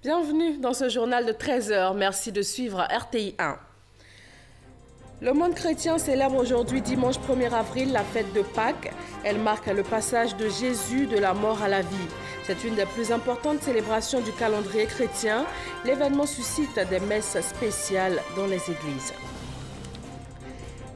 Bienvenue dans ce journal de 13 h. Merci de suivre RTI 1. Le monde chrétien célèbre aujourd'hui, dimanche 1er avril, la fête de Pâques. Elle marque le passage de Jésus de la mort à la vie. C'est une des plus importantes célébrations du calendrier chrétien. L'événement suscite des messes spéciales dans les églises.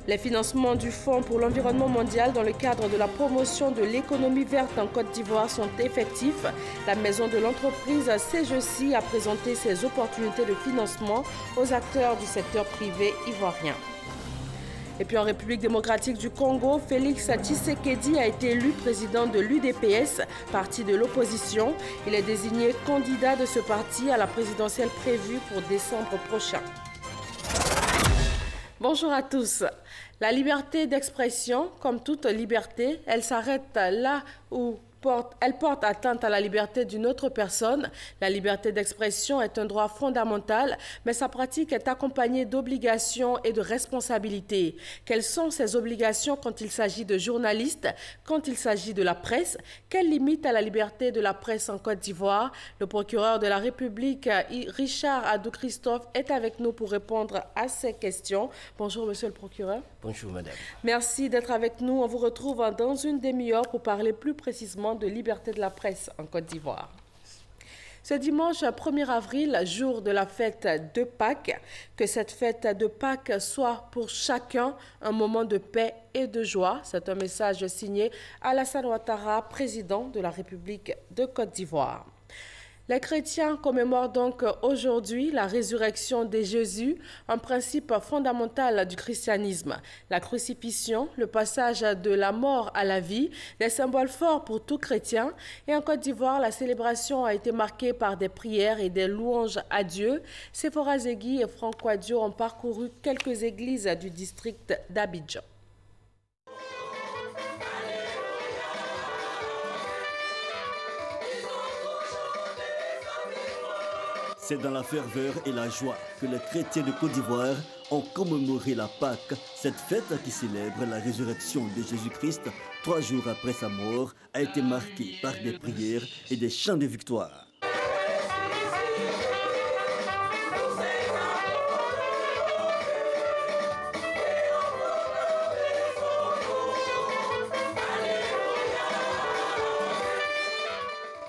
Les financements du Fonds pour l'environnement mondial dans le cadre de la promotion de l'économie verte en Côte d'Ivoire sont effectifs. La maison de l'entreprise CGECI a présenté ses opportunités de financement aux acteurs du secteur privé ivoirien. Et puis en République démocratique du Congo, Félix Tshisekedi a été élu président de l'UDPS, parti de l'opposition. Il est désigné candidat de ce parti à la présidentielle prévue pour décembre prochain. Bonjour à tous. La liberté d'expression, comme toute liberté, elle s'arrête là où elle porte atteinte à la liberté d'une autre personne. La liberté d'expression est un droit fondamental, mais sa pratique est accompagnée d'obligations et de responsabilités. Quelles sont ces obligations quand il s'agit de journalistes, quand il s'agit de la presse? Quelles limites à la liberté de la presse en Côte d'Ivoire? Le procureur de la République, Richard Adou-Christophe, est avec nous pour répondre à ces questions. Bonjour, monsieur le procureur. Bonjour, madame. Merci d'être avec nous. On vous retrouve dans une demi-heure pour parler plus précisément de liberté de la presse en Côte d'Ivoire. Ce dimanche 1er avril, jour de la fête de Pâques, que cette fête de Pâques soit pour chacun un moment de paix et de joie. C'est un message signé Alassane Ouattara, président de la République de Côte d'Ivoire. Les chrétiens commémorent donc aujourd'hui la résurrection de Jésus, un principe fondamental du christianisme. La crucifixion, le passage de la mort à la vie, des symboles forts pour tout chrétien. Et en Côte d'Ivoire, la célébration a été marquée par des prières et des louanges à Dieu. Sephora Zegui et Franck Quadio ont parcouru quelques églises du district d'Abidjan. C'est dans la ferveur et la joie que les chrétiens de Côte d'Ivoire ont commémoré la Pâque, cette fête qui célèbre la résurrection de Jésus-Christ 3 jours après sa mort, a été marquée par des prières et des chants de victoire.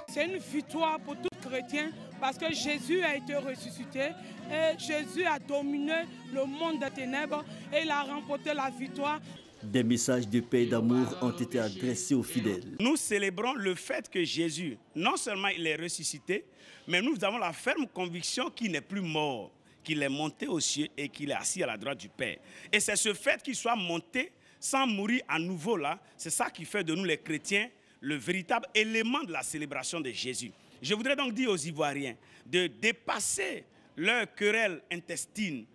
C'est une victoire pour tout chrétien parce que Jésus a été ressuscité et Jésus a dominé le monde des ténèbres et il a remporté la victoire. Des messages de paix et d'amour ont été adressés aux fidèles. Nous célébrons le fait que Jésus, non seulement il est ressuscité, mais nous avons la ferme conviction qu'il n'est plus mort, qu'il est monté aux cieux et qu'il est assis à la droite du Père. Et c'est ce fait qu'il soit monté sans mourir à nouveau là, c'est ça qui fait de nous les chrétiens le véritable élément de la célébration de Jésus. Je voudrais donc dire aux Ivoiriens de dépasser leur querelle intestine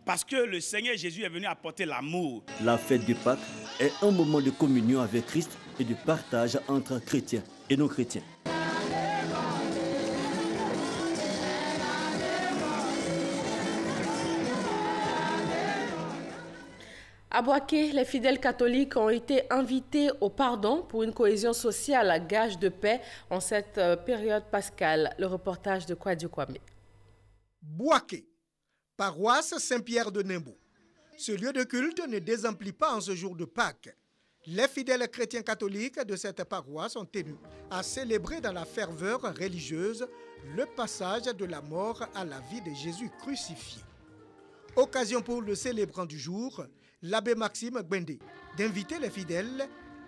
parce que le Seigneur Jésus est venu apporter l'amour. La fête de Pâques est un moment de communion avec Christ et de partage entre chrétiens et non-chrétiens. À Boaké, les fidèles catholiques ont été invités au pardon pour une cohésion sociale à gage de paix en cette période pascale. Le reportage de Kwadio Kwame. Boaké, paroisse Saint-Pierre de Nimbo. Ce lieu de culte ne désemplit pas en ce jour de Pâques. Les fidèles chrétiens catholiques de cette paroisse sont tenus à célébrer dans la ferveur religieuse le passage de la mort à la vie de Jésus crucifié. Occasion pour le célébrant du jour, l'abbé Maxime Gbende, d'inviter les fidèles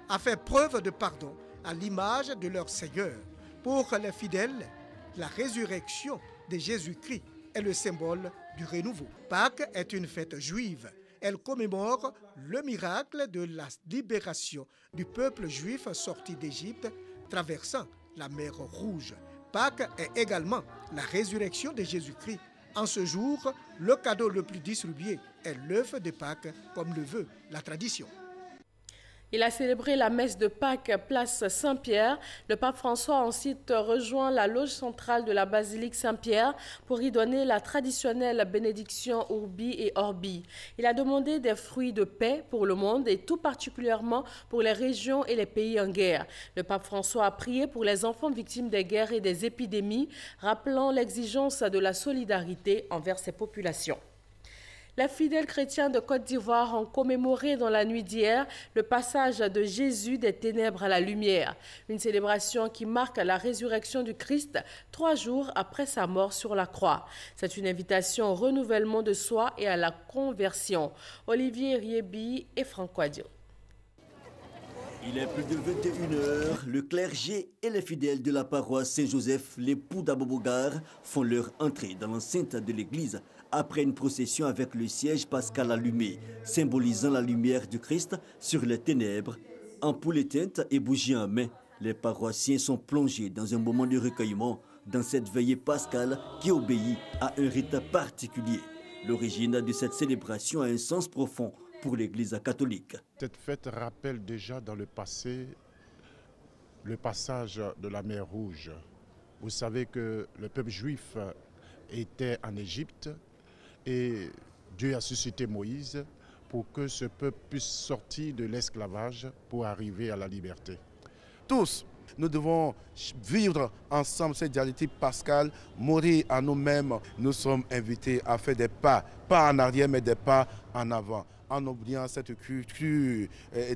à faire preuve de pardon à l'image de leur Seigneur. Pour les fidèles, la résurrection de Jésus-Christ est le symbole du renouveau. Pâques est une fête juive. Elle commémore le miracle de la libération du peuple juif sorti d'Égypte, traversant la mer Rouge. Pâques est également la résurrection de Jésus-Christ. En ce jour, le cadeau le plus distribué est l'œuf de Pâques, comme le veut la tradition. Il a célébré la messe de Pâques, place Saint-Pierre. Le pape François a ensuite rejoint la loge centrale de la basilique Saint-Pierre pour y donner la traditionnelle bénédiction Urbi et Orbi. Il a demandé des fruits de paix pour le monde et tout particulièrement pour les régions et les pays en guerre. Le pape François a prié pour les enfants victimes des guerres et des épidémies, rappelant l'exigence de la solidarité envers ces populations. Les fidèles chrétiens de Côte d'Ivoire ont commémoré dans la nuit d'hier le passage de Jésus des ténèbres à la lumière. Une célébration qui marque la résurrection du Christ 3 jours après sa mort sur la croix. C'est une invitation au renouvellement de soi et à la conversion. Olivier Riebi et Franck Wadio. Il est plus de 21h, le clergé et les fidèles de la paroisse Saint-Joseph, l'époux d'Abobogar, font leur entrée dans l'enceinte de l'église après une procession avec le siège pascal allumé, symbolisant la lumière du Christ sur les ténèbres. Ampoules éteintes et bougies en main, les paroissiens sont plongés dans un moment de recueillement dans cette veillée pascale qui obéit à un rite particulier. L'origine de cette célébration a un sens profond pour l'Église catholique. Cette fête rappelle déjà dans le passé le passage de la mer Rouge. Vous savez que le peuple juif était en Égypte et Dieu a suscité Moïse pour que ce peuple puisse sortir de l'esclavage pour arriver à la liberté. Tous, nous devons vivre ensemble cette dialectique pascale, mourir à nous-mêmes. Nous sommes invités à faire des pas en arrière, mais des pas en avant, en oubliant cette culture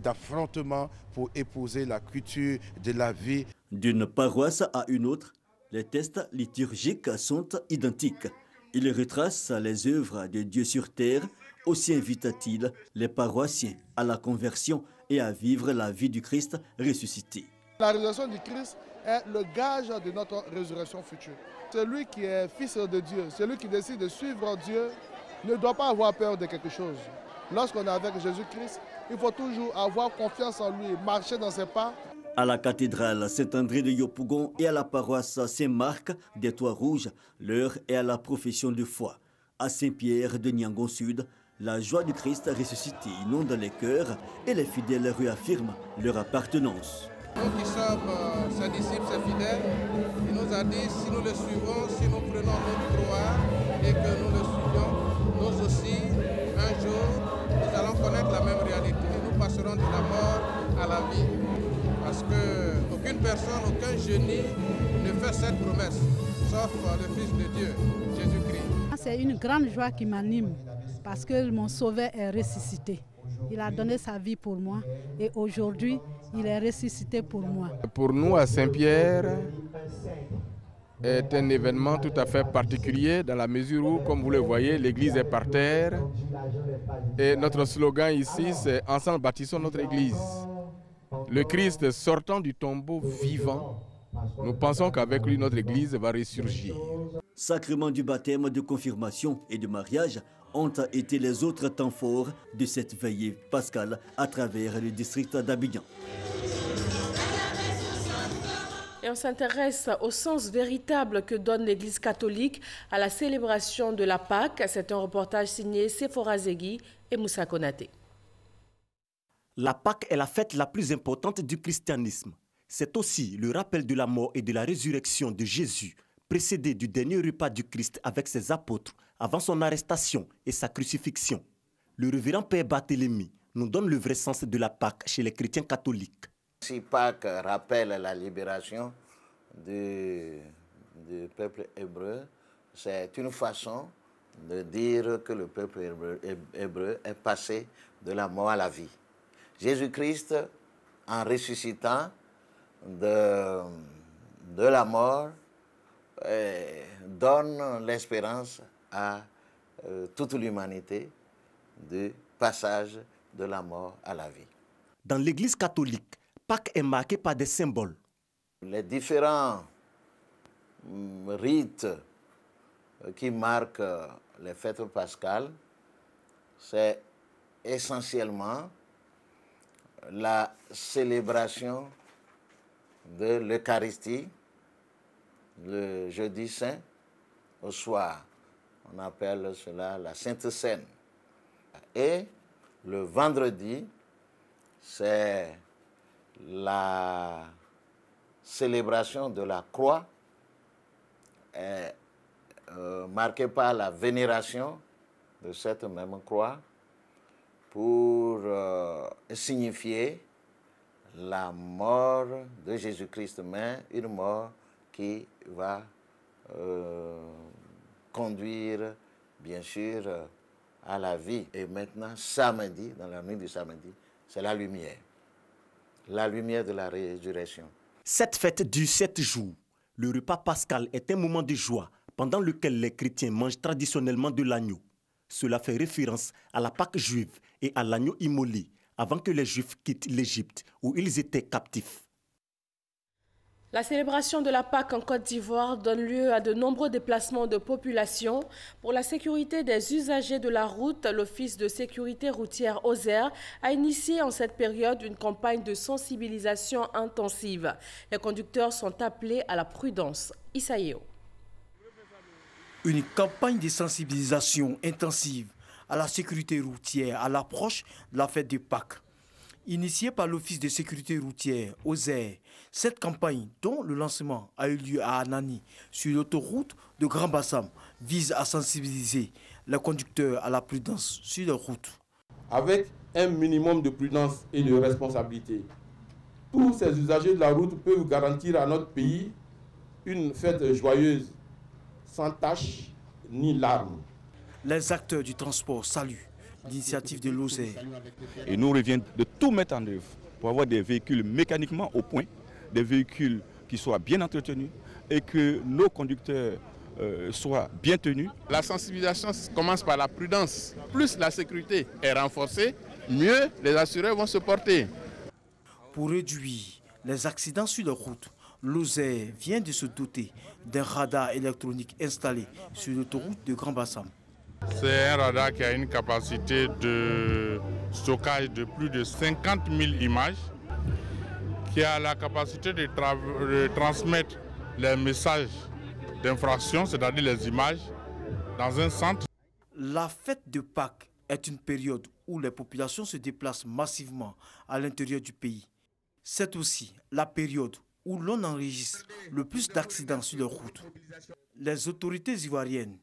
d'affrontement pour épouser la culture de la vie. D'une paroisse à une autre, les textes liturgiques sont identiques. Ils retracent les œuvres de Dieu sur terre, aussi invitent-ils les paroissiens à la conversion et à vivre la vie du Christ ressuscité. La résurrection du Christ est le gage de notre résurrection future. Celui qui est fils de Dieu, celui qui décide de suivre Dieu, ne doit pas avoir peur de quelque chose. Lorsqu'on est avec Jésus-Christ, il faut toujours avoir confiance en lui, marcher dans ses pas. À la cathédrale Saint-André de Yopougon et à la paroisse Saint-Marc des Toits-Rouges, l'heure est à la profession de foi. À Saint-Pierre de Niangon Sud, la joie du Christ ressuscité inonde les cœurs et les fidèles réaffirment leur appartenance. Nous qui sommes ses disciples, ses fidèles, il nous a dit si nous le suivons, si nous prenons notre croix et que nous le suivions, nous aussi, un jour, nous allons connaître la même réalité. Nous passerons de la mort à la vie. Parce qu'aucune personne, aucun génie ne fait cette promesse, sauf le Fils de Dieu, Jésus-Christ. C'est une grande joie qui m'anime parce que mon Sauveur est ressuscité. Il a donné sa vie pour moi et aujourd'hui, il est ressuscité pour moi. Pour nous, à Saint-Pierre, est un événement tout à fait particulier dans la mesure où, comme vous le voyez, l'église est par terre. Et notre slogan ici, c'est « Ensemble, bâtissons notre église ». Le Christ sortant du tombeau vivant, nous pensons qu'avec lui, notre église va ressurgir. Sacrement du baptême, de confirmation et de mariage ont été les autres temps forts de cette veillée pascale à travers le district d'Abidjan. Et on s'intéresse au sens véritable que donne l'Église catholique à la célébration de la Pâque. C'est un reportage signé Sephora Zegui et Moussa Konaté. La Pâque est la fête la plus importante du christianisme. C'est aussi le rappel de la mort et de la résurrection de Jésus, précédé du dernier repas du Christ avec ses apôtres avant son arrestation et sa crucifixion. Le révérend Père Barthélemy nous donne le vrai sens de la Pâque chez les chrétiens catholiques. Si Pâques rappelle la libération du peuple hébreu, c'est une façon de dire que le peuple hébreu est passé de la mort à la vie. Jésus-Christ, en ressuscitant de la mort, donne l'espérance à toute l'humanité du passage de la mort à la vie. Dans l'Église catholique, Pâques est marquée par des symboles. Les différents rites qui marquent les fêtes pascales, c'est essentiellement la célébration de l'Eucharistie, le jeudi saint, au soir. On appelle cela la Sainte Seine. Et le vendredi, c'est la célébration de la croix, marquée par la vénération de cette même croix pour signifier la mort de Jésus-Christ, mais une mort qui va conduire, bien sûr, à la vie. Et maintenant, samedi, dans la nuit du samedi, c'est la lumière de la résurrection. Cette fête dure 7 jours. Le repas pascal est un moment de joie pendant lequel les chrétiens mangent traditionnellement de l'agneau. Cela fait référence à la Pâque juive et à l'agneau immolé avant que les Juifs quittent l'Égypte où ils étaient captifs. La célébration de la Pâque en Côte d'Ivoire donne lieu à de nombreux déplacements de population. Pour la sécurité des usagers de la route, l'Office de sécurité routière OSER a initié en cette période une campagne de sensibilisation intensive. Les conducteurs sont appelés à la prudence. Isaïo. Une campagne de sensibilisation intensive à la sécurité routière à l'approche de la fête de Pâques. Initiée par l'Office de sécurité routière, OSER, cette campagne, dont le lancement a eu lieu à Anani, sur l'autoroute de Grand Bassam, vise à sensibiliser les conducteurs à la prudence sur les routes. Avec un minimum de prudence et de responsabilité, tous ces usagers de la route peuvent garantir à notre pays une fête joyeuse, sans tache ni larmes. Les acteurs du transport saluent l'initiative de l'OSER. Il nous revient de tout mettre en œuvre pour avoir des véhicules mécaniquement au point, des véhicules qui soient bien entretenus et que nos conducteurs soient bien tenus. La sensibilisation commence par la prudence. Plus la sécurité est renforcée, mieux les assureurs vont se porter. Pour réduire les accidents sur les routes, l'OSER vient de se doter d'un radar électronique installé sur l'autoroute de Grand Bassam. C'est un radar qui a une capacité de stockage de plus de 50 000 images, qui a la capacité de transmettre les messages d'infraction, c'est-à-dire les images, dans un centre. La fête de Pâques est une période où les populations se déplacent massivement à l'intérieur du pays. C'est aussi la période où l'on enregistre le plus d'accidents sur les routes. Les autorités ivoiriennes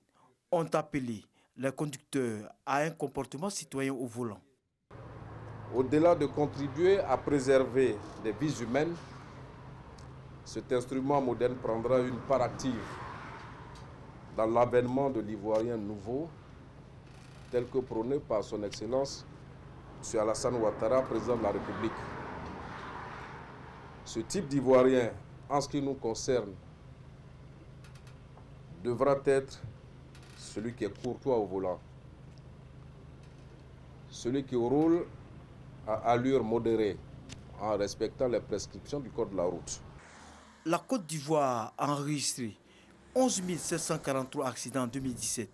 ont appelé les conducteurs à un comportement citoyen au volant. Au-delà de contribuer à préserver les vies humaines, cet instrument moderne prendra une part active dans l'avènement de l'Ivoirien nouveau, tel que prôné par son Excellence M. Alassane Ouattara, président de la République. Ce type d'Ivoirien, en ce qui nous concerne, devra être celui qui est courtois au volant, celui qui roule à allure modérée, en respectant les prescriptions du code de la route. La Côte d'Ivoire a enregistré 11 743 accidents en 2017.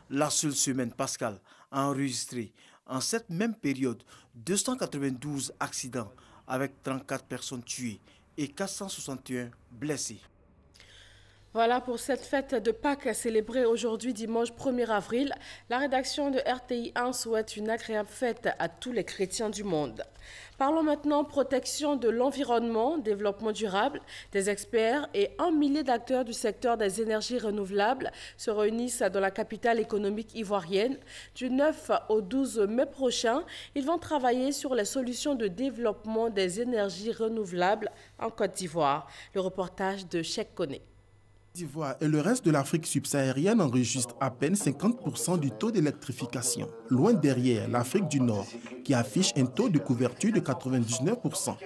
La seule semaine pascale a enregistré en cette même période 292 accidents avec 34 personnes tuées et 461 blessées. Voilà pour cette fête de Pâques célébrée aujourd'hui dimanche 1er avril. La rédaction de RTI 1 souhaite une agréable fête à tous les chrétiens du monde. Parlons maintenant protection de l'environnement, développement durable. Des experts et 1 millier d'acteurs du secteur des énergies renouvelables se réunissent dans la capitale économique ivoirienne. Du 9 au 12 mai prochain, ils vont travailler sur les solutions de développement des énergies renouvelables en Côte d'Ivoire. Le reportage de Cheikh Koné. D'Ivoire et le reste de l'Afrique subsaharienne enregistrent à peine 50% du taux d'électrification, loin derrière l'Afrique du Nord, qui affiche un taux de couverture de 99%.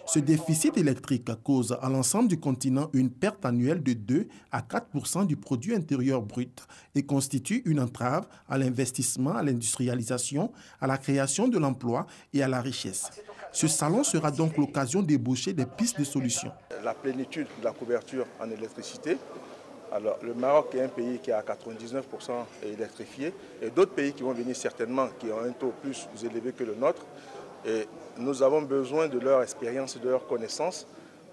Ce déficit électrique cause à l'ensemble du continent une perte annuelle de 2 à 4% du produit intérieur brut et constitue une entrave à l'investissement, à l'industrialisation, à la création de l'emploi et à la richesse. Ce salon sera donc l'occasion d'ébaucher des pistes de solutions. La plénitude de la couverture en électricité. Alors, le Maroc est un pays qui est à 99% électrifié et d'autres pays qui vont venir certainement qui ont un taux plus élevé que le nôtre. Et nous avons besoin de leur expérience et de leur connaissance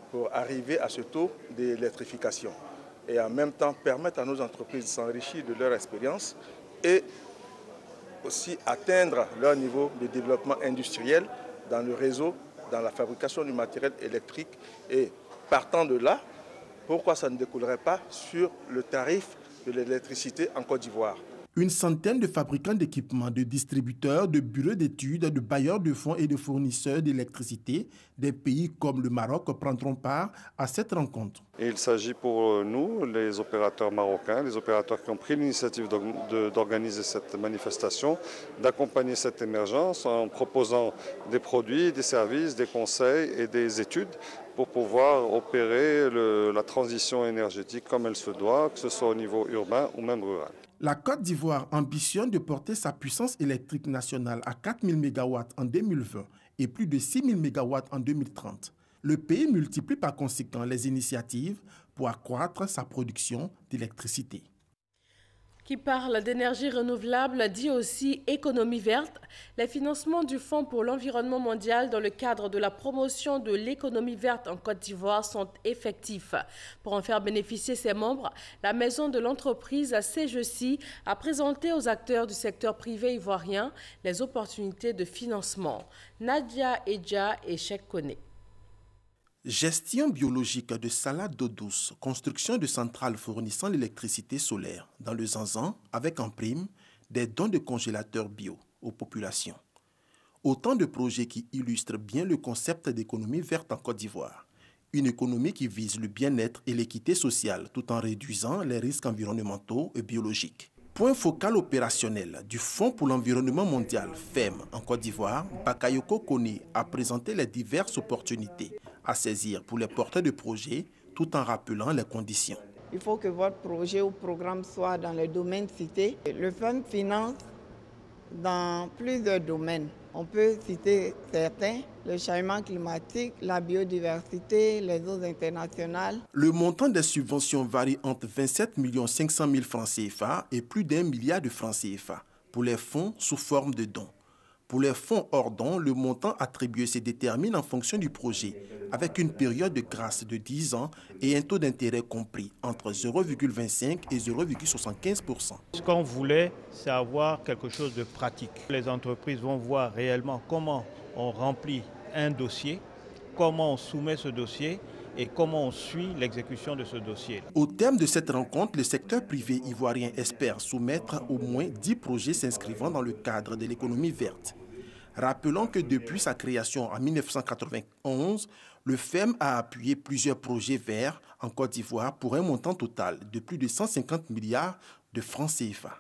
pour arriver à ce taux d'électrification et en même temps permettre à nos entreprises de s'enrichir de leur expérience et aussi atteindre leur niveau de développement industriel dans le réseau, dans la fabrication du matériel électrique. Et partant de là, pourquoi ça ne découlerait pas sur le tarif de l'électricité en Côte d'Ivoire? Une centaine de fabricants d'équipements, de distributeurs, de bureaux d'études, de bailleurs de fonds et de fournisseurs d'électricité des pays comme le Maroc prendront part à cette rencontre. Il s'agit pour nous, les opérateurs marocains, les opérateurs qui ont pris l'initiative d'organiser cette manifestation, d'accompagner cette émergence en proposant des produits, des services, des conseils et des études pour pouvoir opérer la transition énergétique comme elle se doit, que ce soit au niveau urbain ou même rural. La Côte d'Ivoire ambitionne de porter sa puissance électrique nationale à 4000 MW en 2020 et plus de 6000 MW en 2030. Le pays multiplie par conséquent les initiatives pour accroître sa production d'électricité. Qui parle d'énergie renouvelable dit aussi économie verte. Les financements du Fonds pour l'environnement mondial dans le cadre de la promotion de l'économie verte en Côte d'Ivoire sont effectifs. Pour en faire bénéficier ses membres, la maison de l'entreprise CGECI a présenté aux acteurs du secteur privé ivoirien les opportunités de financement. Nadia Edja et Cheikh Kone. Gestion biologique de salades d'eau douce, construction de centrales fournissant l'électricité solaire dans le Zanzan avec en prime des dons de congélateurs bio aux populations. Autant de projets qui illustrent bien le concept d'économie verte en Côte d'Ivoire. Une économie qui vise le bien-être et l'équité sociale tout en réduisant les risques environnementaux et biologiques. Point focal opérationnel du Fonds pour l'environnement mondial, FEM, en Côte d'Ivoire, Bakayoko Kone a présenté les diverses opportunités à saisir pour les porteurs de projets tout en rappelant les conditions. Il faut que votre projet ou programme soit dans les domaines cités. Le FEM finance dans plusieurs domaines. On peut citer certains, le changement climatique, la biodiversité, les eaux internationales. Le montant des subventions varie entre 27 500 000 francs CFA et plus d'1 milliard de francs CFA pour les fonds sous forme de dons. Pour les fonds hors dons, le montant attribué se détermine en fonction du projet, avec une période de grâce de 10 ans et un taux d'intérêt compris entre 0,25 et 0,75%. Ce qu'on voulait, c'est avoir quelque chose de pratique. Les entreprises vont voir réellement comment on remplit un dossier, comment on soumet ce dossier et comment on suit l'exécution de ce dossier. Au terme de cette rencontre, le secteur privé ivoirien espère soumettre au moins 10 projets s'inscrivant dans le cadre de l'économie verte. Rappelons que depuis sa création en 1991, le FEM a appuyé plusieurs projets verts en Côte d'Ivoire pour un montant total de plus de 150 milliards de francs CFA.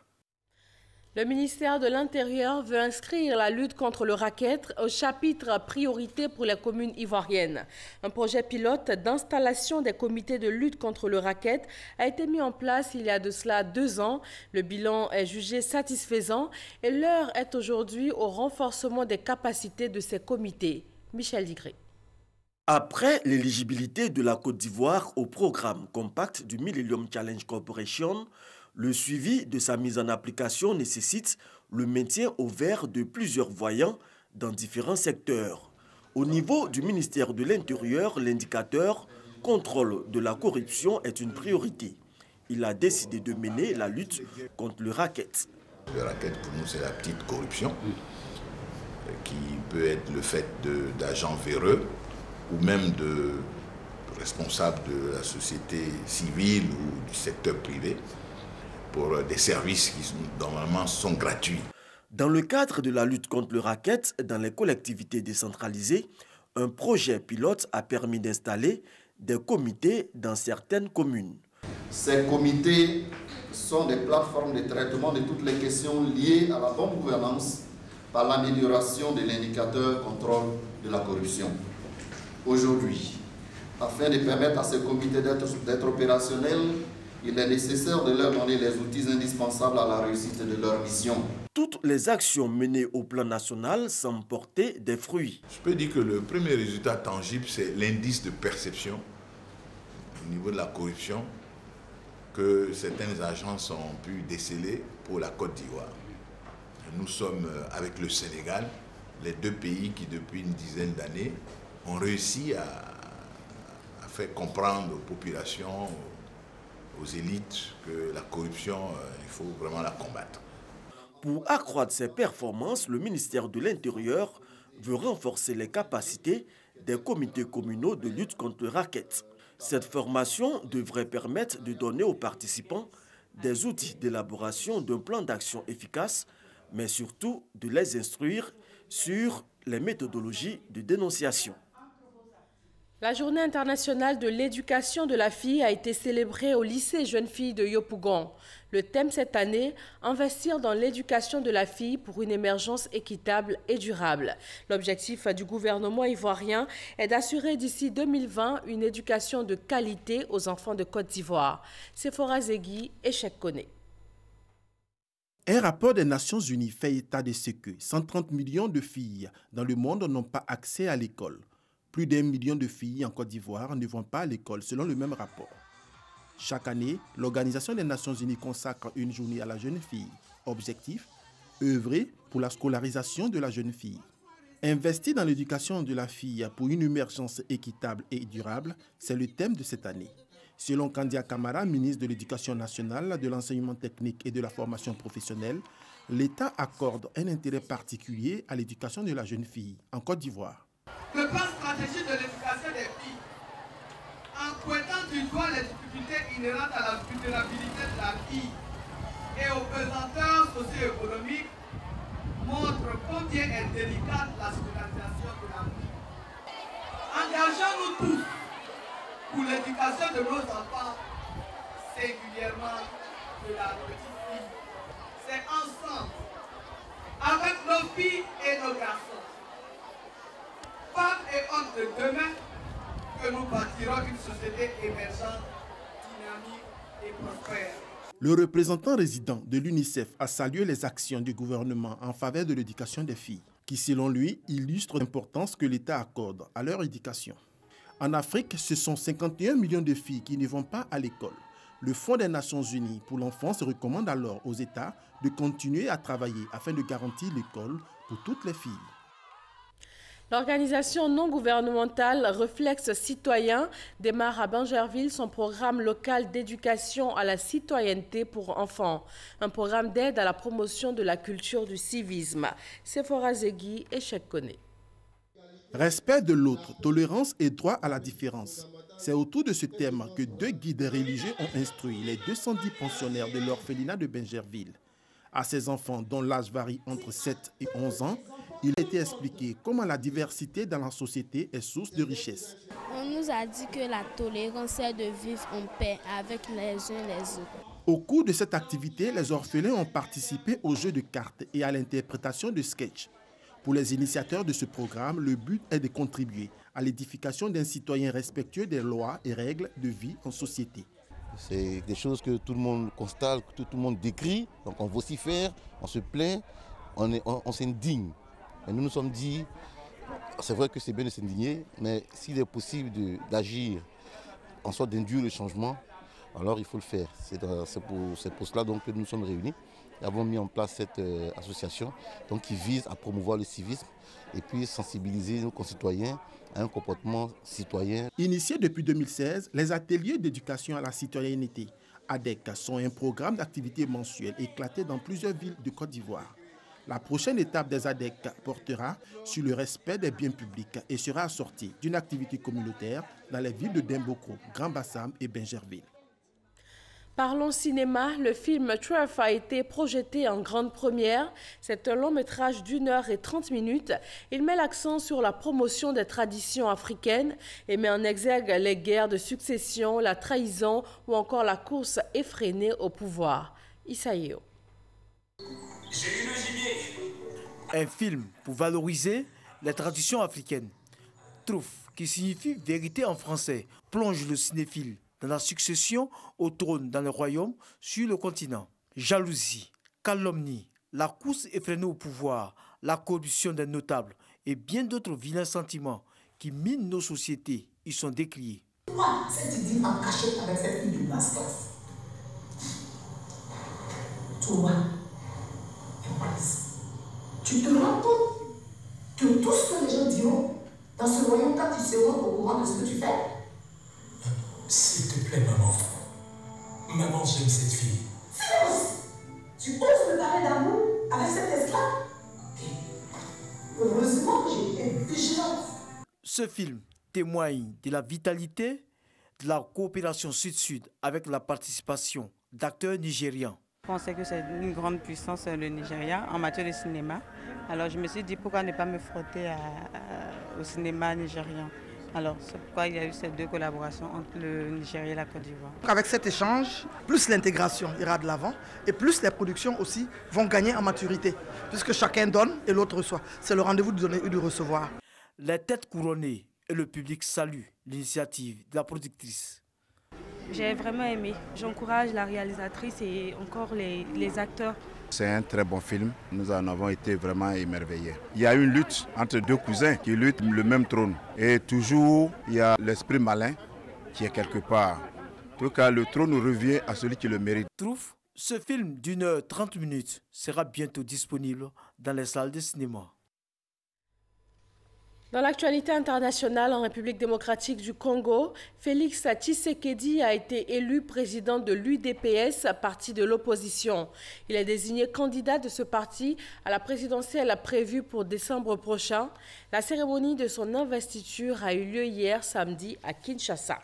Le ministère de l'Intérieur veut inscrire la lutte contre le racket au chapitre priorité pour les communes ivoiriennes. Un projet pilote d'installation des comités de lutte contre le racket a été mis en place il y a de cela 2 ans. Le bilan est jugé satisfaisant et l'heure est aujourd'hui au renforcement des capacités de ces comités. Michel Digré. Après l'éligibilité de la Côte d'Ivoire au programme Compact du Millennium Challenge Corporation, le suivi de sa mise en application nécessite le maintien au vert de plusieurs voyants dans différents secteurs. Au niveau du ministère de l'Intérieur, l'indicateur « Contrôle de la corruption » est une priorité. Il a décidé de mener la lutte contre le racket. Le racket, pour nous, c'est la petite corruption qui peut être le fait d'agents véreux ou même de responsables de la société civile ou du secteur privé, pour des services qui normalement sont gratuits. Dans le cadre de la lutte contre le racket dans les collectivités décentralisées, un projet pilote a permis d'installer des comités dans certaines communes. Ces comités sont des plateformes de traitement de toutes les questions liées à la bonne gouvernance par l'amélioration de l'indicateur contrôle de la corruption. Aujourd'hui, afin de permettre à ces comités d'être opérationnels, il est nécessaire de leur donner les outils indispensables à la réussite de leur mission. Toutes les actions menées au plan national semblent porter des fruits. Je peux dire que le premier résultat tangible, c'est l'indice de perception au niveau de la corruption que certaines agences ont pu déceler pour la Côte d'Ivoire. Nous sommes, avec le Sénégal, les 2 pays qui, depuis une dizaine d'années, ont réussi à faire comprendre aux populations, aux élites, que la corruption, il faut vraiment la combattre. Pour accroître ses performances, le ministère de l'Intérieur veut renforcer les capacités des comités communaux de lutte contre le racket. Cette formation devrait permettre de donner aux participants des outils d'élaboration d'un plan d'action efficace, mais surtout de les instruire sur les méthodologies de dénonciation. La journée internationale de l'éducation de la fille a été célébrée au lycée Jeunes Filles de Yopougon. Le thème cette année, investir dans l'éducation de la fille pour une émergence équitable et durable. L'objectif du gouvernement ivoirien est d'assurer d'ici 2020 une éducation de qualité aux enfants de Côte d'Ivoire. Sephora Zegui et Cheikh Koné. Un rapport des Nations Unies fait état de ce que 130 millions de filles dans le monde n'ont pas accès à l'école. Plus d'1 million de filles en Côte d'Ivoire ne vont pas à l'école, selon le même rapport. Chaque année, l'Organisation des Nations Unies consacre une journée à la jeune fille. Objectif, œuvrer pour la scolarisation de la jeune fille. Investir dans l'éducation de la fille pour une émergence équitable et durable, c'est le thème de cette année. Selon Kandia Kamara, ministre de l'Éducation nationale, de l'enseignement technique et de la formation professionnelle, l'État accorde un intérêt particulier à l'éducation de la jeune fille en Côte d'Ivoire. Le plan stratégique de l'éducation des filles, en pointant du doigt les difficultés inhérentes à la vulnérabilité de la fille et aux pesanteurs socio-économiques, montre combien est délicate la scolarisation de la fille. Engageons-nous tous pour l'éducation de nos enfants, singulièrement de la petite fille. C'est ensemble, avec nos filles et nos garçons, femmes et hommes de demain, que nous bâtirons une société émergente, dynamique et prospère. Le représentant résident de l'UNICEF a salué les actions du gouvernement en faveur de l'éducation des filles, qui selon lui illustrent l'importance que l'État accorde à leur éducation. En Afrique, ce sont 51 millions de filles qui ne vont pas à l'école. Le Fonds des Nations Unies pour l'enfance recommande alors aux États de continuer à travailler afin de garantir l'école pour toutes les filles. L'organisation non gouvernementale Réflexe Citoyen démarre à Bingerville son programme local d'éducation à la citoyenneté pour enfants, un programme d'aide à la promotion de la culture du civisme. Sephora Zegui et Cheikh Koné. Respect de l'autre, tolérance et droit à la différence. C'est autour de ce thème que 2 guides religieux ont instruit les 210 pensionnaires de l'orphelinat de Bingerville. À ces enfants dont l'âge varie entre 7 et 11 ans, il a été expliqué comment la diversité dans la société est source de richesse. On nous a dit que la tolérance est de vivre en paix avec les uns les autres. Au cours de cette activité, les orphelins ont participé au jeu de cartes et à l'interprétation de sketchs. Pour les initiateurs de ce programme, le but est de contribuer à l'édification d'un citoyen respectueux des lois et règles de vie en société. C'est des choses que tout le monde constate, que tout le monde décrit. Donc on vocifère, on se plaint, on s'indigne. Et nous nous sommes dit, c'est vrai que c'est bien de s'indigner, mais s'il est possible d'agir en sorte d'induire le changement, alors il faut le faire. C'est pour cela donc que nous sommes réunis. Nous avons mis en place cette association donc, qui vise à promouvoir le civisme et puis sensibiliser nos concitoyens à un comportement citoyen. Initiés depuis 2016, les ateliers d'éducation à la citoyenneté ADEC sont un programme d'activité mensuel éclaté dans plusieurs villes de Côte d'Ivoire. La prochaine étape des ADEC portera sur le respect des biens publics et sera assortie d'une activité communautaire dans les villes de Demboko, Grand Bassam et Bingerville. Parlons cinéma, le film Truff a été projeté en grande première. C'est un long métrage d'1h30. Il met l'accent sur la promotion des traditions africaines et met en exergue les guerres de succession, la trahison ou encore la course effrénée au pouvoir. Isaïo. Un film pour valoriser les traditions africaines. Truff, qui signifie vérité en français, plonge le cinéphile dans la succession au trône dans le royaume sur le continent. Jalousie, calomnie, la course effrénée au pouvoir, la corruption des notables et bien d'autres vilains sentiments qui minent nos sociétés y sont décriés. Pourquoi cette idée en cachette avec cette fille de Bastos? Toi, tu te rends compte que tout ce que les gens diront dans ce royaume, quand tu seras au courant de ce que tu fais? S'il te plaît, maman. Maman, j'aime cette fille. Silence! Tu oses me parler d'amour avec cette esclave? Heureusement que j'ai Ce film témoigne de la vitalité de la coopération sud-sud avec la participation d'acteurs nigérians. Je pensais que c'est une grande puissance le Nigeria en matière de cinéma. Alors je me suis dit pourquoi ne pas me frotter au cinéma nigérian. Alors c'est pourquoi il y a eu ces deux collaborations entre le Nigeria et la Côte d'Ivoire. Avec cet échange, plus l'intégration ira de l'avant et plus les productions aussi vont gagner en maturité, puisque chacun donne et l'autre reçoit. C'est le rendez-vous de donner et de recevoir. Les têtes couronnées et le public saluent l'initiative de la productrice. J'ai vraiment aimé. J'encourage la réalisatrice et encore les acteurs. C'est un très bon film. Nous en avons été vraiment émerveillés. Il y a une lutte entre deux cousins qui luttent le même trône. Et toujours, il y a l'esprit malin qui est quelque part. En tout cas, le trône revient à celui qui le mérite. Trouve, ce film d'1h30 sera bientôt disponible dans les salles de cinéma. Dans l'actualité internationale en République démocratique du Congo, Félix Tshisekedi a été élu président de l'UDPS, parti de l'opposition. Il est désigné candidat de ce parti à la présidentielle prévue pour décembre prochain. La cérémonie de son investiture a eu lieu hier samedi à Kinshasa.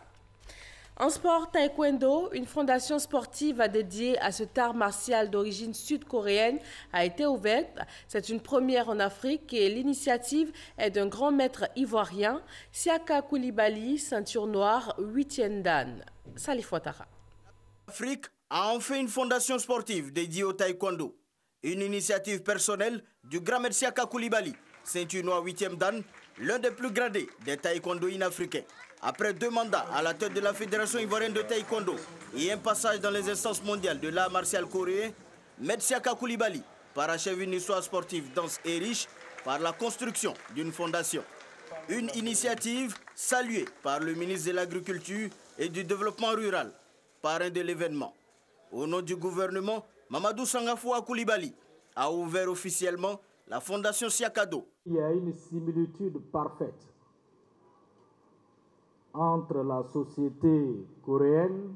En sport taekwondo, une fondation sportive dédiée à cet art martial d'origine sud-coréenne a été ouverte. C'est une première en Afrique et l'initiative est d'un grand maître ivoirien, Siaka Koulibaly, ceinture noire, 8e dan. Salif Ouattara. L'Afrique a enfin une fondation sportive dédiée au taekwondo. Une initiative personnelle du grand maître Siaka Koulibaly, ceinture noire 8e dan, l'un des plus gradés des taekwondoïnes africains. Après 2 mandats à la tête de la Fédération ivoirienne de taekwondo et un passage dans les instances mondiales de l'art martial coréen, Maître Siaka Koulibaly parachève une histoire sportive dense et riche par la construction d'une fondation. Une initiative saluée par le ministre de l'Agriculture et du Développement rural, parrain de l'événement. Au nom du gouvernement, Mamadou Sangafoua Koulibaly a ouvert officiellement la fondation Siakado. Il y a une similitude parfaite entre la société coréenne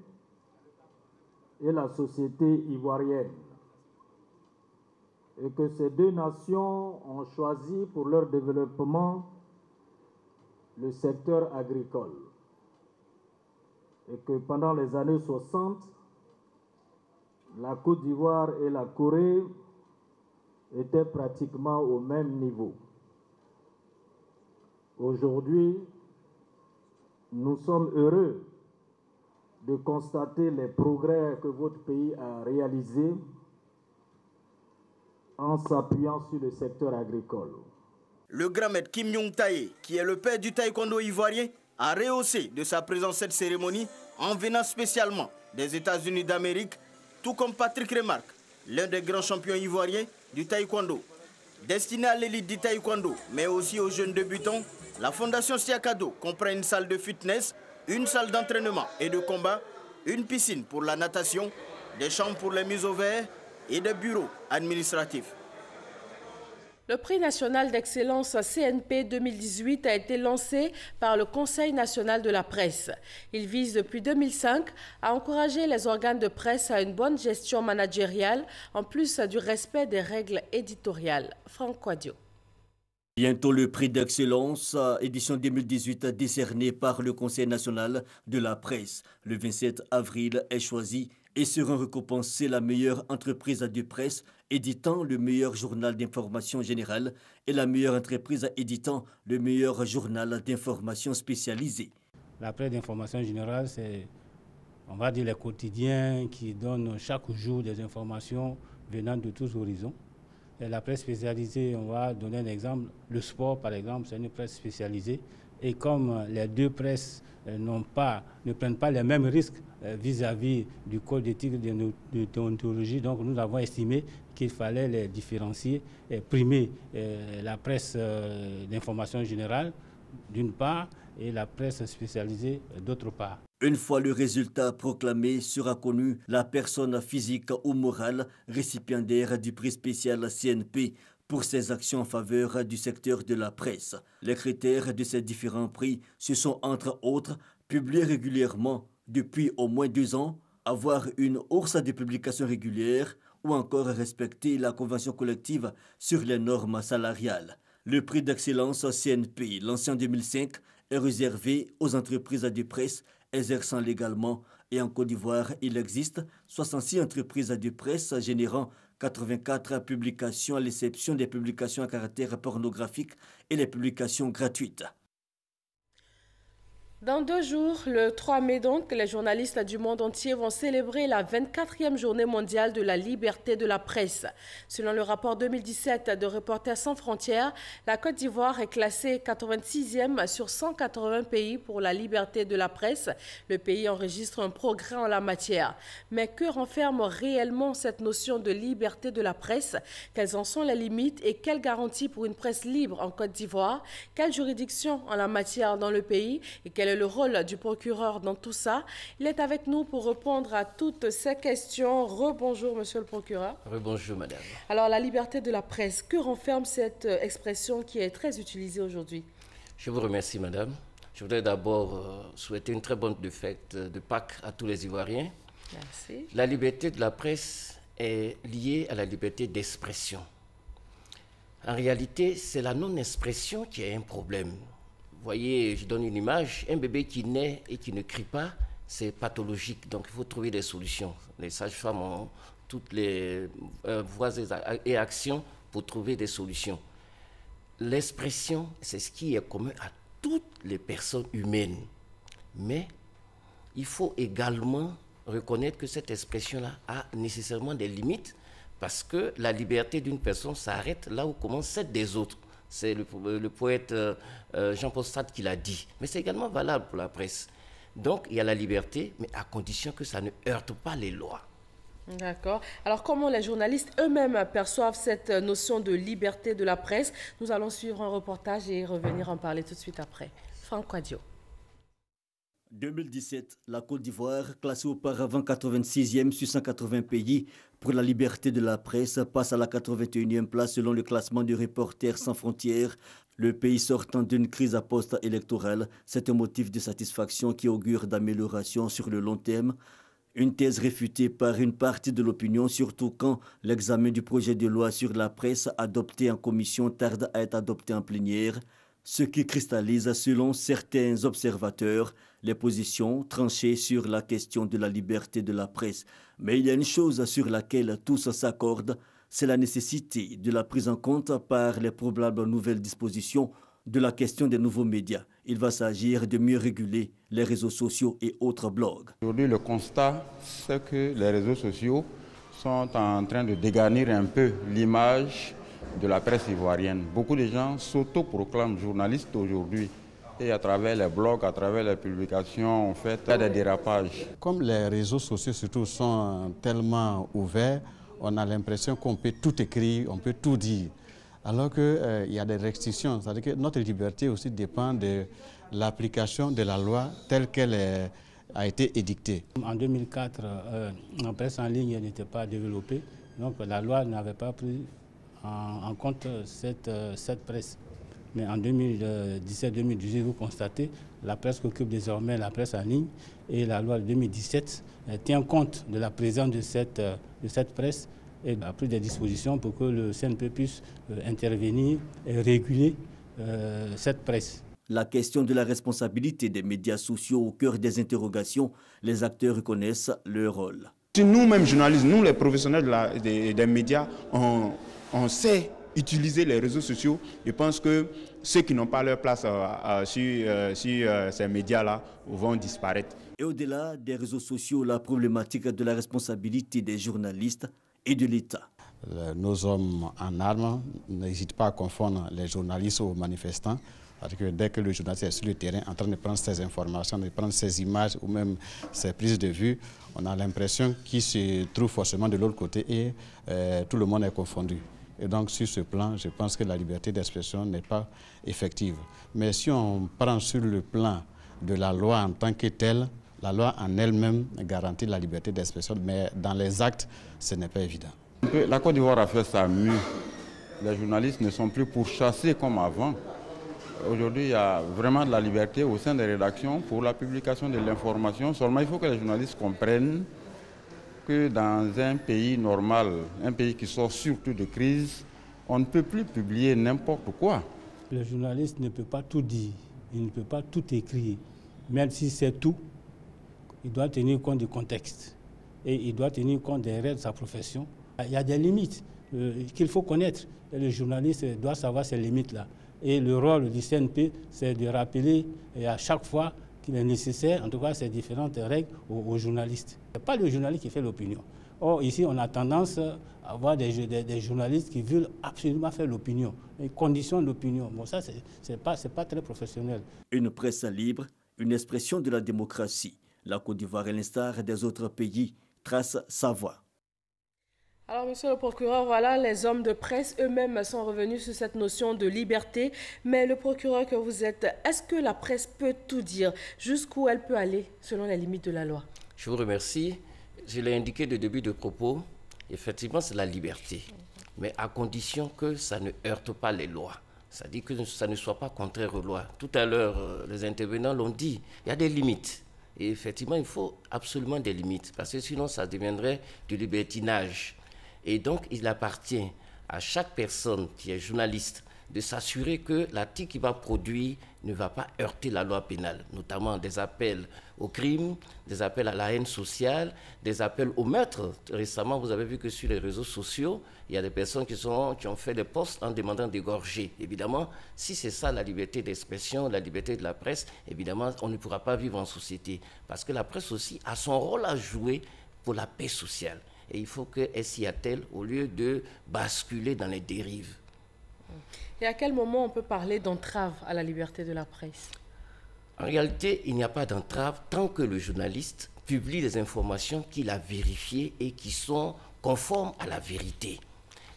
et la société ivoirienne. Et que ces deux nations ont choisi pour leur développement le secteur agricole. Et que pendant les années 60, la Côte d'Ivoire et la Corée étaient pratiquement au même niveau. Aujourd'hui, nous sommes heureux de constater les progrès que votre pays a réalisés en s'appuyant sur le secteur agricole. Le grand maître Kim Young-tae, qui est le père du taekwondo ivoirien, a rehaussé de sa présence cette cérémonie en venant spécialement des États-Unis d'Amérique, tout comme Patrick Remarque, l'un des grands champions ivoiriens du taekwondo. Destiné à l'élite du taekwondo, mais aussi aux jeunes débutants, la fondation Siakado comprend une salle de fitness, une salle d'entraînement et de combat, une piscine pour la natation, des chambres pour les mises au vert et des bureaux administratifs. Le prix national d'excellence CNP 2018 a été lancé par le Conseil national de la presse. Il vise depuis 2005 à encourager les organes de presse à une bonne gestion managériale, en plus du respect des règles éditoriales. Franck Quadio. Bientôt le prix d'excellence, édition 2018, décerné par le Conseil national de la presse. Le 27 avril est choisi et seront récompensées la meilleure entreprise de presse éditant le meilleur journal d'information générale et la meilleure entreprise éditant le meilleur journal d'information spécialisé. La presse d'information générale, c'est, on va dire, les quotidiens qui donnent chaque jour des informations venant de tous horizons. Et la presse spécialisée, on va donner un exemple. Le sport, par exemple, c'est une presse spécialisée. Et comme les deux presses ne prennent pas les mêmes risques vis-à-vis du code d'éthique de déontologie, donc nous avons estimé qu'il fallait les différencier et primer la presse d'information générale d'une part et la presse spécialisée d'autre part. Une fois le résultat proclamé, sera connue la personne physique ou morale récipiendaire du prix spécial CNP pour ses actions en faveur du secteur de la presse. Les critères de ces différents prix se sont entre autres publiés régulièrement depuis au moins 2 ans, avoir une hausse de publications régulières ou encore respecter la convention collective sur les normes salariales. Le prix d'excellence CNP, lancé en 2005, est réservé aux entreprises de presse exerçant légalement. Et en Côte d'Ivoire, il existe 66 entreprises de presse générant 84 publications à l'exception des publications à caractère pornographique et les publications gratuites. Dans 2 jours, le 3 mai donc, les journalistes du monde entier vont célébrer la 24e journée mondiale de la liberté de la presse. Selon le rapport 2017 de Reporters sans frontières, la Côte d'Ivoire est classée 86e sur 180 pays pour la liberté de la presse. Le pays enregistre un progrès en la matière. Mais que renferme réellement cette notion de liberté de la presse? Quelles en sont les limites et quelles garanties pour une presse libre en Côte d'Ivoire? Quelle juridiction en la matière dans le pays et quel est le rôle du procureur dans tout ça? Il est avec nous pour répondre à toutes ces questions. Rebonjour, monsieur le procureur. Rebonjour, madame. Alors, la liberté de la presse, que renferme cette expression qui est très utilisée aujourd'hui? Je vous remercie, madame. Je voudrais d'abord souhaiter une très bonne fête de Pâques à tous les Ivoiriens. Merci. La liberté de la presse est liée à la liberté d'expression. En réalité, c'est la non-expression qui est un problème. Vous voyez, je donne une image, un bébé qui naît et qui ne crie pas, c'est pathologique, donc il faut trouver des solutions. Les sages-femmes ont toutes les voies et actions pour trouver des solutions. L'expression, c'est ce qui est commun à toutes les personnes humaines. Mais il faut également reconnaître que cette expression-là a nécessairement des limites parce que la liberté d'une personne s'arrête là où commence celle des autres. C'est le poète Jean-Paul Sartre qui l'a dit. Mais c'est également valable pour la presse. Donc, il y a la liberté, mais à condition que ça ne heurte pas les lois. D'accord. Alors, comment les journalistes eux-mêmes perçoivent cette notion de liberté de la presse? Nous allons suivre un reportage et revenir en parler tout de suite après. Franck Quadio. 2017, la Côte d'Ivoire, classée auparavant 86e sur 180 pays pour la liberté de la presse, passe à la 81e place selon le classement de Reporters sans frontières. Le pays sortant d'une crise post-électorale, c'est un motif de satisfaction qui augure d'amélioration sur le long terme. Une thèse réfutée par une partie de l'opinion, surtout quand l'examen du projet de loi sur la presse adopté en commission tarde à être adopté en plénière. Ce qui cristallise, selon certains observateurs, les positions tranchées sur la question de la liberté de la presse. Mais il y a une chose sur laquelle tous s'accordent, c'est la nécessité de la prise en compte par les probables nouvelles dispositions de la question des nouveaux médias. Il va s'agir de mieux réguler les réseaux sociaux et autres blogs. Aujourd'hui, le constat, c'est que les réseaux sociaux sont en train de dégarnir un peu l'image de la presse ivoirienne. Beaucoup de gens s'autoproclament journalistes aujourd'hui et à travers les blogs, à travers les publications, en fait, il y a des dérapages. Comme les réseaux sociaux surtout sont tellement ouverts, on a l'impression qu'on peut tout écrire, on peut tout dire. Alors qu'il y a des restrictions, c'est-à-dire que notre liberté aussi dépend de l'application de la loi telle qu'elle a été édictée. En 2004, la presse en ligne n'était pas développée, donc la loi n'avait pas pris en compte cette presse. Mais en 2017-2018, vous constatez, la presse occupe désormais la presse en ligne et la loi de 2017 tient compte de la présence de cette presse et a pris des dispositions pour que le CNP puisse intervenir et réguler cette presse. La question de la responsabilité des médias sociaux au cœur des interrogations, les acteurs reconnaissent leur rôle. Nous-mêmes journalistes, nous les professionnels des médias, on sait utiliser les réseaux sociaux. Je pense que ceux qui n'ont pas leur place sur ces médias-là vont disparaître. Et au-delà des réseaux sociaux, la problématique de la responsabilité des journalistes et de l'État. Nos hommes en armes n'hésitent pas à confondre les journalistes aux manifestants. Parce que dès que le journaliste est sur le terrain en train de prendre ses informations, de prendre ses images ou même ses prises de vue, on a l'impression qu'il se trouve forcément de l'autre côté et tout le monde est confondu. Et donc sur ce plan, je pense que la liberté d'expression n'est pas effective. Mais si on prend sur le plan de la loi en tant que telle, la loi en elle-même garantit la liberté d'expression, mais dans les actes, ce n'est pas évident. La Côte d'Ivoire a fait ça mieux. Les journalistes ne sont plus pourchassés comme avant. Aujourd'hui, il y a vraiment de la liberté au sein des rédactions pour la publication de l'information. Seulement, il faut que les journalistes comprennent que dans un pays normal, un pays qui sort surtout de crise, On ne peut plus publier n'importe quoi. Le journaliste ne peut pas tout dire, il ne peut pas tout écrire. Même si c'est tout, il doit tenir compte du contexte et il doit tenir compte des règles de sa profession. Il y a des limites qu'il faut connaître. Et le journaliste doit savoir ces limites-là. Et le rôle du CNP, c'est de rappeler à chaque fois qu'il est nécessaire, en tout cas ces différentes règles aux journalistes. Ce n'est pas le journaliste qui fait l'opinion. Or, ici, on a tendance à avoir des journalistes qui veulent absolument faire l'opinion, et conditionnent l'opinion. Bon, ça, c'est pas très professionnel. Une presse libre, une expression de la démocratie. La Côte d'Ivoire, à l'instar des autres pays, trace sa voie. Alors, monsieur le procureur, voilà, les hommes de presse eux-mêmes sont revenus sur cette notion de liberté. Mais le procureur que vous êtes, est-ce que la presse peut tout dire? Jusqu'où elle peut aller selon les limites de la loi? Je vous remercie. Je l'ai indiqué de début de propos, effectivement, c'est la liberté. Mais à condition que ça ne heurte pas les lois. C'est-à-dire que ça ne soit pas contraire aux lois. Tout à l'heure, les intervenants l'ont dit, il y a des limites. Et effectivement, il faut absolument des limites, parce que sinon, ça deviendrait du libertinage. Et donc, il appartient à chaque personne qui est journaliste de s'assurer que l'article qu'il va produire ne va pas heurter la loi pénale, notamment des appels au crime, des appels à la haine sociale, des appels au meurtre. Récemment, vous avez vu que sur les réseaux sociaux, il y a des personnes qui ont fait des posts en demandant d'égorger. Évidemment, si c'est ça la liberté d'expression, la liberté de la presse, évidemment, on ne pourra pas vivre en société. Parce que la presse aussi a son rôle à jouer pour la paix sociale. Et il faut qu'elle s'y attelle au lieu de basculer dans les dérives. Et à quel moment on peut parler d'entrave à la liberté de la presse? En réalité, il n'y a pas d'entrave tant que le journaliste publie des informations qu'il a vérifiées et qui sont conformes à la vérité.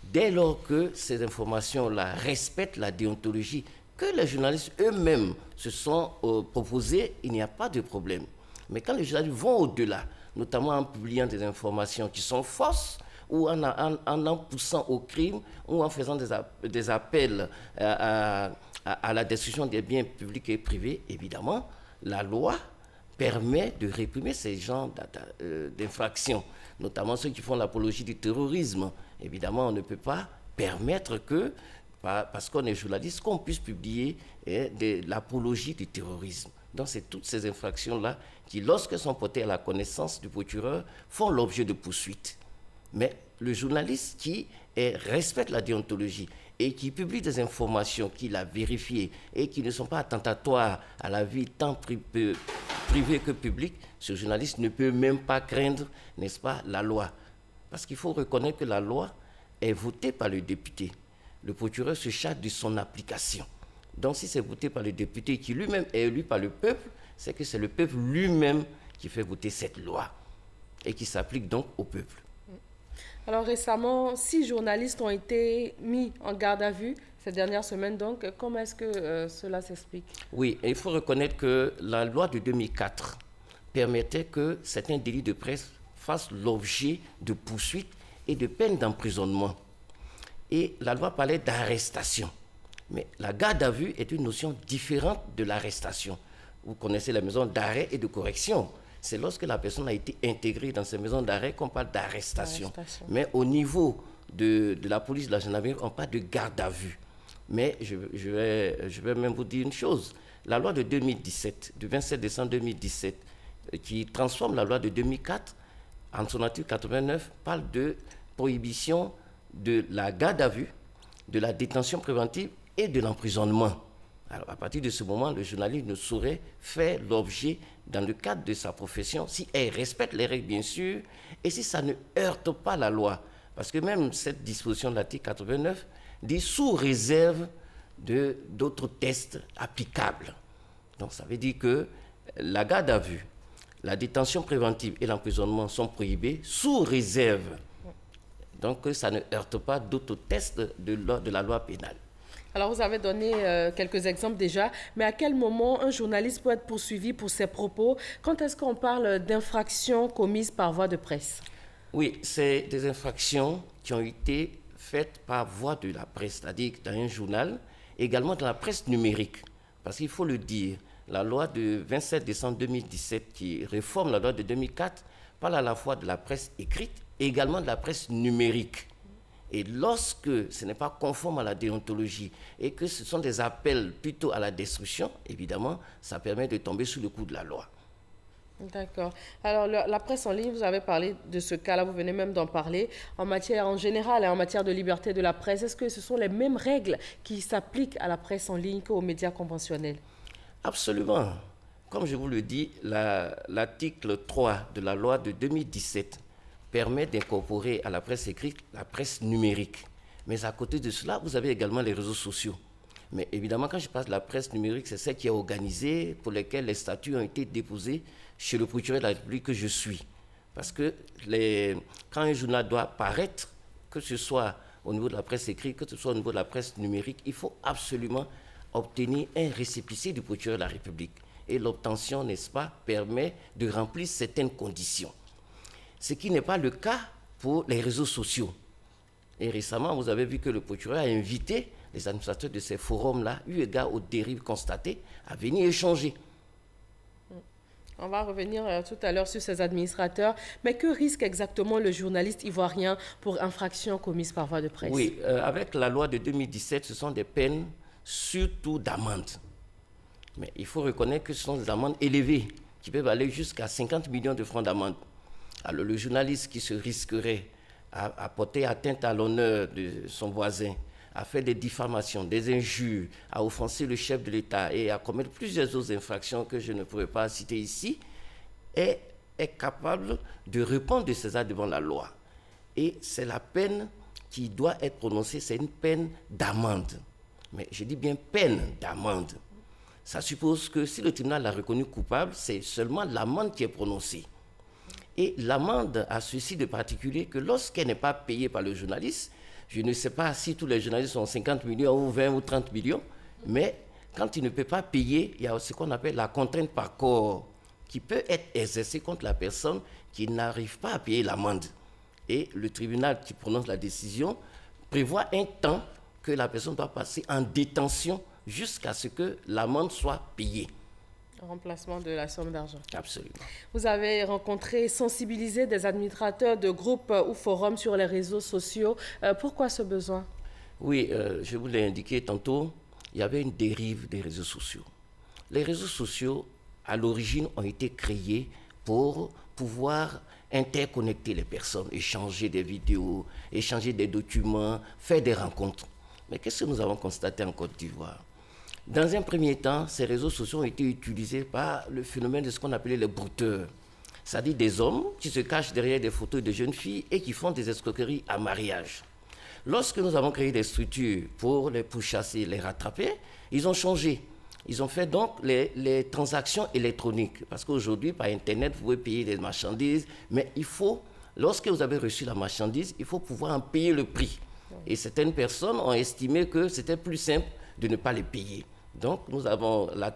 Dès lors que ces informations-là respectent la déontologie que les journalistes eux-mêmes se sont proposés, il n'y a pas de problème. Mais quand les journalistes vont au-delà, notamment en publiant des informations qui sont fausses, ou en poussant au crime, ou en faisant des appels à la destruction des biens publics et privés, évidemment, la loi permet de réprimer ces genres d'infractions, notamment ceux qui font l'apologie du terrorisme. Évidemment, on ne peut pas permettre que, parce qu'on est journaliste, qu'on puisse publier de l'apologie du terrorisme. Donc, c'est toutes ces infractions-là qui, lorsqu'elles sont portées à la connaissance du procureur, font l'objet de poursuites. Mais le journaliste qui respecte la déontologie et qui publie des informations qu'il a vérifiées et qui ne sont pas attentatoires à la vie tant privée que publique, ce journaliste ne peut même pas craindre, n'est-ce pas, la loi. Parce qu'il faut reconnaître que la loi est votée par le député. Le procureur se charge de son application. Donc si c'est voté par le député qui lui-même est élu par le peuple, c'est que c'est le peuple lui-même qui fait voter cette loi et qui s'applique donc au peuple. Alors récemment, 6 journalistes ont été mis en garde à vue ces dernières semaines. Donc, comment est-ce que cela s'explique? Oui, il faut reconnaître que la loi de 2004 permettait que certains délits de presse fassent l'objet de poursuites et de peines d'emprisonnement. Et la loi parlait d'arrestation. Mais la garde à vue est une notion différente de l'arrestation. Vous connaissez la maison d'arrêt et de correction. C'est lorsque la personne a été intégrée dans ces maisons d'arrêt qu'on parle d'arrestation. Mais au niveau de la police, de la gendarmerie, on parle de garde à vue. Mais je vais même vous dire une chose. La loi de 2017, du 27 décembre 2017, qui transforme la loi de 2004, en son article 89, parle de prohibition de la garde à vue, de la détention préventive et de l'emprisonnement. Alors, à partir de ce moment, le journaliste ne saurait faire l'objet, dans le cadre de sa profession, si elle respecte les règles, bien sûr, et si ça ne heurte pas la loi. Parce que même cette disposition de l'article 89 dit sous réserve d'autres tests applicables. Donc, ça veut dire que la garde à vue, la détention préventive et l'emprisonnement sont prohibés sous réserve. Donc, ça ne heurte pas d'autres tests de la loi pénale. Alors, vous avez donné quelques exemples déjà, mais à quel moment un journaliste peut être poursuivi pour ses propos? Quand est-ce qu'on parle d'infractions commises par voie de presse? Oui, c'est des infractions qui ont été faites par voie de la presse, c'est-à-dire dans un journal, également dans la presse numérique. Parce qu'il faut le dire, la loi de 27 décembre 2017 qui réforme la loi de 2004 parle à la fois de la presse écrite et également de la presse numérique. Et lorsque ce n'est pas conforme à la déontologie et que ce sont des appels plutôt à la destruction, évidemment, ça permet de tomber sous le coup de la loi. D'accord. Alors, la presse en ligne, vous avez parlé de ce cas-là, vous venez même d'en parler. En général, en matière de liberté de la presse, est-ce que ce sont les mêmes règles qui s'appliquent à la presse en ligne qu'aux médias conventionnels? Absolument. Comme je vous le dis, l'article 3 de la loi de 2017 permet d'incorporer à la presse écrite la presse numérique. Mais à côté de cela, vous avez également les réseaux sociaux. Mais évidemment, quand je parle de la presse numérique, c'est celle qui est organisée, pour laquelle les statuts ont été déposés chez le procureur de la République que je suis. Parce que quand un journal doit paraître, que ce soit au niveau de la presse écrite, que ce soit au niveau de la presse numérique, il faut absolument obtenir un récépissé du procureur de la République. Et l'obtention, n'est-ce pas, permet de remplir certaines conditions. Ce qui n'est pas le cas pour les réseaux sociaux. Et récemment, vous avez vu que le procureur a invité les administrateurs de ces forums-là, eu égard aux dérives constatées, à venir échanger. On va revenir tout à l'heure sur ces administrateurs. Mais que risque exactement le journaliste ivoirien pour infraction commise par voie de presse? Oui, avec la loi de 2017, ce sont des peines surtout d'amende. Mais il faut reconnaître que ce sont des amendes élevées qui peuvent aller jusqu'à 50 millions de francs d'amende. Alors le journaliste qui se risquerait à porter atteinte à l'honneur de son voisin, à faire des diffamations, des injures, à offenser le chef de l'État et à commettre plusieurs autres infractions que je ne pourrais pas citer ici, est capable de répondre de ces actes devant la loi. Et c'est la peine qui doit être prononcée, c'est une peine d'amende. Mais je dis bien peine d'amende. Ça suppose que si le tribunal l'a reconnu coupable, c'est seulement l'amende qui est prononcée. Et l'amende a ceci de particulier que lorsqu'elle n'est pas payée par le journaliste, je ne sais pas si tous les journalistes ont 50 millions ou 20 ou 30 millions, mais quand il ne peut pas payer, il y a ce qu'on appelle la contrainte par corps qui peut être exercée contre la personne qui n'arrive pas à payer l'amende. Et le tribunal qui prononce la décision prévoit un temps que la personne doit passer en détention jusqu'à ce que l'amende soit payée. Remplacement de la somme d'argent. Absolument. Vous avez rencontré, sensibilisé des administrateurs de groupes ou forums sur les réseaux sociaux. Pourquoi ce besoin? Oui, je vous l'ai indiqué tantôt, il y avait une dérive des réseaux sociaux. Les réseaux sociaux, à l'origine, ont été créés pour pouvoir interconnecter les personnes, échanger des vidéos, échanger des documents, faire des rencontres. Mais qu'est-ce que nous avons constaté en Côte d'Ivoire? Dans un premier temps, ces réseaux sociaux ont été utilisés par le phénomène de ce qu'on appelait les brouteurs, c'est-à-dire des hommes qui se cachent derrière des photos de jeunes filles et qui font des escroqueries à mariage. Lorsque nous avons créé des structures pour les pourchasser, les rattraper, ils ont changé. Ils ont fait donc les transactions électroniques. Parce qu'aujourd'hui, par Internet, vous pouvez payer des marchandises, mais il faut, lorsque vous avez reçu la marchandise, il faut pouvoir en payer le prix. Et certaines personnes ont estimé que c'était plus simple de ne pas les payer. Donc,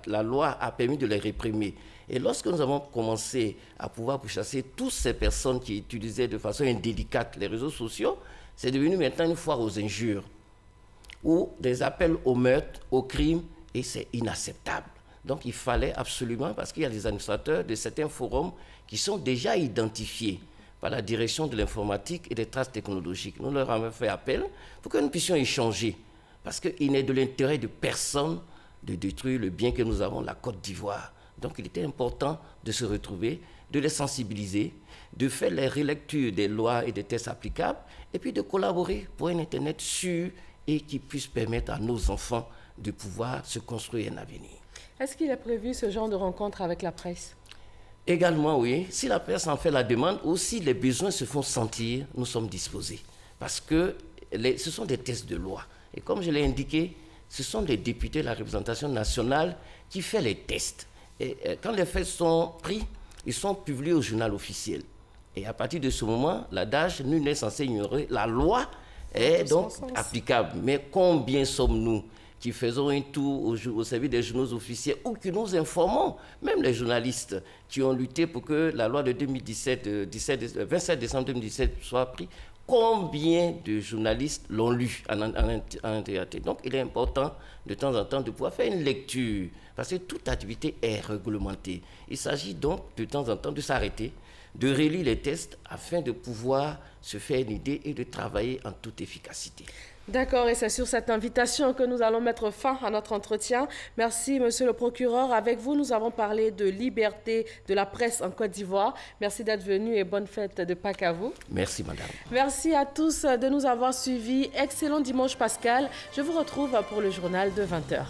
la loi a permis de les réprimer. Et lorsque nous avons commencé à pouvoir pourchasser toutes ces personnes qui utilisaient de façon indélicate les réseaux sociaux, c'est devenu maintenant une foire aux injures ou des appels au meurtre, au crime, et c'est inacceptable. Donc, il fallait absolument, parce qu'il y a des administrateurs de certains forums qui sont déjà identifiés par la direction de l'informatique et des traces technologiques. Nous leur avons fait appel pour que nous puissions échanger, parce qu'il n'est de l'intérêt de personne de détruire le bien que nous avons, la Côte d'Ivoire. Donc il était important de se retrouver, de les sensibiliser, de faire les relectures des lois et des textes applicables, et puis de collaborer pour un Internet sûr et qui puisse permettre à nos enfants de pouvoir se construire un avenir. Est-ce qu'il est prévu ce genre de rencontre avec la presse? Également, oui. Si la presse en fait la demande ou si les besoins se font sentir, nous sommes disposés. Parce que ce sont des tests de loi. Et comme je l'ai indiqué, ce sont les députés de la représentation nationale qui font les tests. Et quand les faits sont pris, ils sont publiés au journal officiel. Et à partir de ce moment, l'adage, nul n'est censé ignorer, la loi est donc applicable. Mais combien sommes-nous qui faisons un tour au service des journaux officiels ou qui nous informons, même les journalistes qui ont lutté pour que la loi de 27 décembre 2017 soit prise, combien de journalistes l'ont lu en intégralité. Donc il est important de temps en temps de pouvoir faire une lecture, parce que toute activité est réglementée. Il s'agit donc de temps en temps de s'arrêter, de relire les textes afin de pouvoir se faire une idée et de travailler en toute efficacité. D'accord, et c'est sur cette invitation que nous allons mettre fin à notre entretien. Merci, monsieur le procureur. Avec vous, nous avons parlé de liberté de la presse en Côte d'Ivoire. Merci d'être venu et bonne fête de Pâques à vous. Merci, madame. Merci à tous de nous avoir suivis. Excellent dimanche, Pascal. Je vous retrouve pour le journal de 20h.